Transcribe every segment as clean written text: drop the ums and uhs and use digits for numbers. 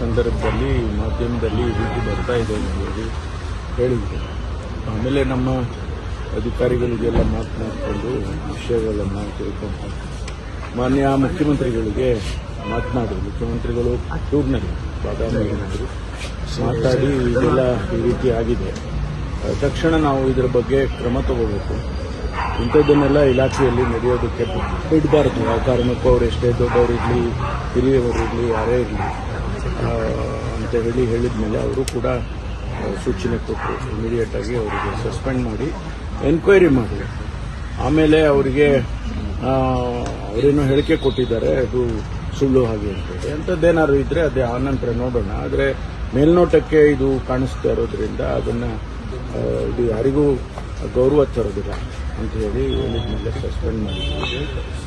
ಸಂದರ್ಭದಲ್ಲಿ ಮಾಧ್ಯಮದಲ್ಲಿ ಈ ರೀತಿ ಬರ್ತಾ ಇದೆ ಅಂತ ಹೇಳಿದ್ರು. ಆಮೇಲೆ ನಮ್ಮ ಅಧಿಕಾರಿಗಳಿಗೆಲ್ಲ ಮಾತನಾಡಿಕೊಂಡು ವಿಷಯಗಳನ್ನು ತಿಳ್ಕೊಂಡು ಮಾನ್ಯ ಮುಖ್ಯಮಂತ್ರಿಗಳಿಗೆ ಮಾತನಾಡಿ ಮುಖ್ಯಮಂತ್ರಿಗಳು ಟೂರ್ನಲ್ಲಿ ಬಾದಾಮಿಯಲ್ಲಿದ್ದರು ಮಾತಾಡಿ ಇದೆಲ್ಲ ಈ ರೀತಿ ಆಗಿದೆ, ತಕ್ಷಣ ನಾವು ಇದರ ಬಗ್ಗೆ ಕ್ರಮ ತಗೋಬೇಕು, ಇಂಥದ್ದನ್ನೆಲ್ಲ ಇಲಾಖೆಯಲ್ಲಿ ನಡೆಯೋದಕ್ಕೆ ಬಿಡಬಾರ್ದು. ಯಾವ ಕಾರಣಕ್ಕೂ ಅವರು ಎಷ್ಟೇ ದೊಡ್ಡವರಿರಲಿ ಹಿರಿಯವರಿರಲಿ ಯಾರೇ ಇರಲಿ ಅಂತ ಹೇಳಿದ ಮೇಲೆ ಅವರು ಕೂಡ ಸೂಚನೆ ಕೊಟ್ಟರು. ಇಮಿಡಿಯೇಟ್ ಆಗಿ ಅವರಿಗೆ ಸಸ್ಪೆಂಡ್ ಮಾಡಿ ಎನ್ಕ್ವೈರಿ ಮಾಡಿ ಆಮೇಲೆ ಅವರಿಗೆ ಅವರೇನೋ ಹೇಳಿಕೆ ಕೊಟ್ಟಿದ್ದಾರೆ ಅದು ಸುಳ್ಳು ಹಾಗೆ ಅಂತೇಳಿ ಅಂಥದ್ದೇನಾದ್ರು ಇದ್ರೆ ಅದೇ ಆನಂತರ ನೋಡೋಣ. ಆದರೆ ಮೇಲ್ನೋಟಕ್ಕೆ ಇದು ಕಾಣಿಸ್ತಾ ಇರೋದ್ರಿಂದ ಅದನ್ನು ಇದು ಯಾರಿಗೂ ಗೌರವ ತರೋದಿಲ್ಲ ಅಂತ ಹೇಳಿ ಹೇಳಿದ ಮೇಲೆ ಸಸ್ಪೆಂಡ್ ಮಾಡಿದ್ದೀವಿ.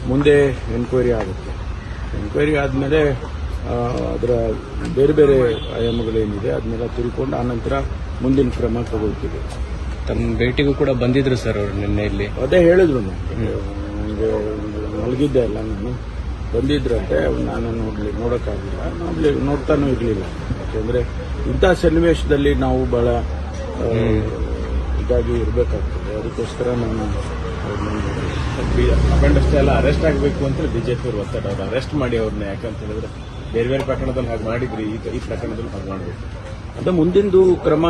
ಮುಂದೆ ಎನ್ಕ್ವೈರಿ ಆಗುತ್ತೆ. ಎನ್ಕ್ವೈರಿ ಆದಮೇಲೆ ಅದರ ಬೇರೆ ಬೇರೆ ಆಯಾಮಗಳೇನಿದೆ ಅದನ್ನೆಲ್ಲ ತಿಳ್ಕೊಂಡು ಆನಂತರ ಮುಂದಿನ ಕ್ರಮ ತಗೊಳ್ತೀವಿ. ತಮ್ಮ ಭೇಟಿಗೂ ಕೂಡ ಬಂದಿದ್ರು ಸರ್ ಅವರು ನಿನ್ನೆ ಇಲ್ಲಿ. ಅದೇ ಹೇಳಿದ್ರು ನನಗೆ ಮಲಗಿದ್ದೆ ಅಲ್ಲ ನಾನು, ಬಂದಿದ್ರಂತೆ. ನಾನು ನೋಡೋಕ್ಕಾಗಲಿಲ್ಲ, ನೋಡ್ತಾನೂ ಇರಲಿಲ್ಲ. ಯಾಕೆಂದರೆ ಇಂಥ ಸನ್ನಿವೇಶದಲ್ಲಿ ನಾವು ಬಹಳ ಇದಾಗಿ ಇರಬೇಕಾಗ್ತದೆ. ಅದಕ್ಕೋಸ್ಕರ ನಾನು ಅಪೆಂಡಷ್ಟೇ ಎಲ್ಲ ಅರೆಸ್ಟ್ ಆಗಬೇಕು ಅಂತ ಬಿಜೆಪಿ ಅವರು ಒತ್ತಡ, ಅವ್ರು ಅರೆಸ್ಟ್ ಮಾಡಿ ಅವ್ರನ್ನ. ಯಾಕಂತ ಹೇಳಿದ್ರೆ ಬೇರೆ ಬೇರೆ ಪ್ರಕರಣದಲ್ಲಿ ಹಾಗೆ ಮಾಡಿದ್ರಿ, ಈ ಪ್ರಕರಣದಲ್ಲಿ ಹಾಗೆ ಮಾಡಬೇಕು. ಅದು ಮುಂದಿಂದು ಕ್ರಮ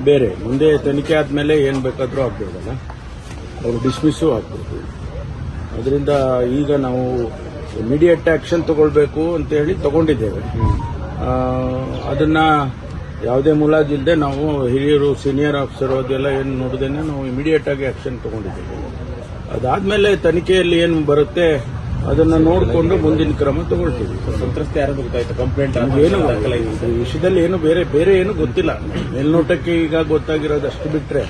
ಬೇರೆ. ಮುಂದೆ ತನಿಖೆ ಆದಮೇಲೆ ಏನು ಬೇಕಾದರೂ ಆಗ್ಬೋದಲ್ಲ, ಅವರು ಡಿಸ್ಮಿಸ್ಸು ಆಗ್ಬೋದು. ಅದರಿಂದ ಈಗ ನಾವು ಇಮಿಡಿಯೇಟ್ ಆಕ್ಷನ್ ತಗೊಳ್ಬೇಕು ಅಂತ ಹೇಳಿ ತಗೊಂಡಿದ್ದೇವೆ. ಅದನ್ನ ಯಾವುದೇ ಮುಲಾಜಿಲ್ಲದೆ ನಾವು ಹಿರಿಯರು ಸೀನಿಯರ್ ಆಫೀಸರ್ ಅದೆಲ್ಲ ಏನು ನೋಡದೇನೆ ನಾವು ಇಮಿಡಿಯೇಟ್ ಆಗಿ ಆಕ್ಷನ್ ತಗೊಂಡಿದ್ದೇವೆ. ಅದಾದ್ಮೇಲೆ ತನಿಖೆಯಲ್ಲಿ ಏನು ಬರುತ್ತೆ ಅದನ್ನ ನೋಡಿಕೊಂಡು ಮುಂದಿನ ಕ್ರಮ ತಗೊಳ್ತೀವಿ. ಸಂತ್ರಸ್ತೆ ಯಾರು ಗೊತ್ತಾಯ್ತು? ಕಂಪ್ಲೇಂಟ್ ಏನು ಈ ವಿಷಯದಲ್ಲಿ ಏನು ಬೇರೆ ಏನು ಗೊತ್ತಿಲ್ಲ. ಮೇಲ್ನೋಟಕ್ಕೆ ಈಗ ಗೊತ್ತಾಗಿರೋದು ಅಷ್ಟು ಬಿಟ್ರೆ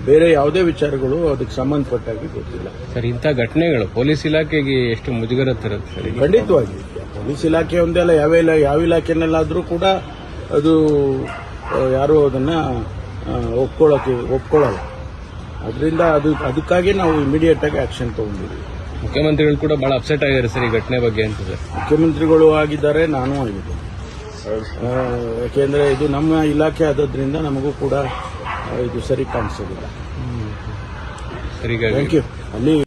ಬೇರೆ ಯಾವುದೇ ವಿಚಾರಗಳು ಅದಕ್ಕೆ ಸಂಬಂಧಪಟ್ಟಾಗಿ ಗೊತ್ತಿಲ್ಲ. ಸರ್, ಇಂಥ ಘಟನೆಗಳು ಪೊಲೀಸ್ ಇಲಾಖೆಗೆ ಎಷ್ಟು ಮುಜುಗರ ತರುತ್ತೆ ಸರ್? ಖಂಡಿತವಾಗಿ ಪೊಲೀಸ್ ಇಲಾಖೆ ಒಂದೆಲ್ಲ ಯಾವ ಇಲಾಖೆನಲ್ಲಾದರೂ ಕೂಡ ಅದು ಯಾರು ಅದನ್ನ ಒಪ್ಕೊಳ್ಳಲ್ಲ. ಅದರಿಂದ ಅದಕ್ಕಾಗಿ ನಾವು ಇಮಿಡಿಯೇಟ್ ಆಗಿ ಆಕ್ಷನ್ ತಗೊಂಡಿದ್ದೀವಿ. ಮುಖ್ಯಮಂತ್ರಿಗಳು ಕೂಡ ಬಹಳ ಅಪ್ಸೆಟ್ ಆಗಿದ್ದಾರೆ ಸರ್ ಈ ಘಟನೆ ಬಗ್ಗೆ ಅಂತ ಸರ್. ಮುಖ್ಯಮಂತ್ರಿಗಳು ಆಗಿದ್ದಾರೆ, ನಾನು ಆಗಿದ್ದೇನೆ. ಯಾಕೆಂದ್ರೆ ಇದು ನಮ್ಮ ಇಲಾಖೆ ಆದದ್ರಿಂದ ನಮಗೂ ಕೂಡ ಇದು ಸರಿ ಕಾಣಿಸೋದಿಲ್ಲ. ಸರಿ, ಥ್ಯಾಂಕ್ ಯು. ಅಲ್ಲಿ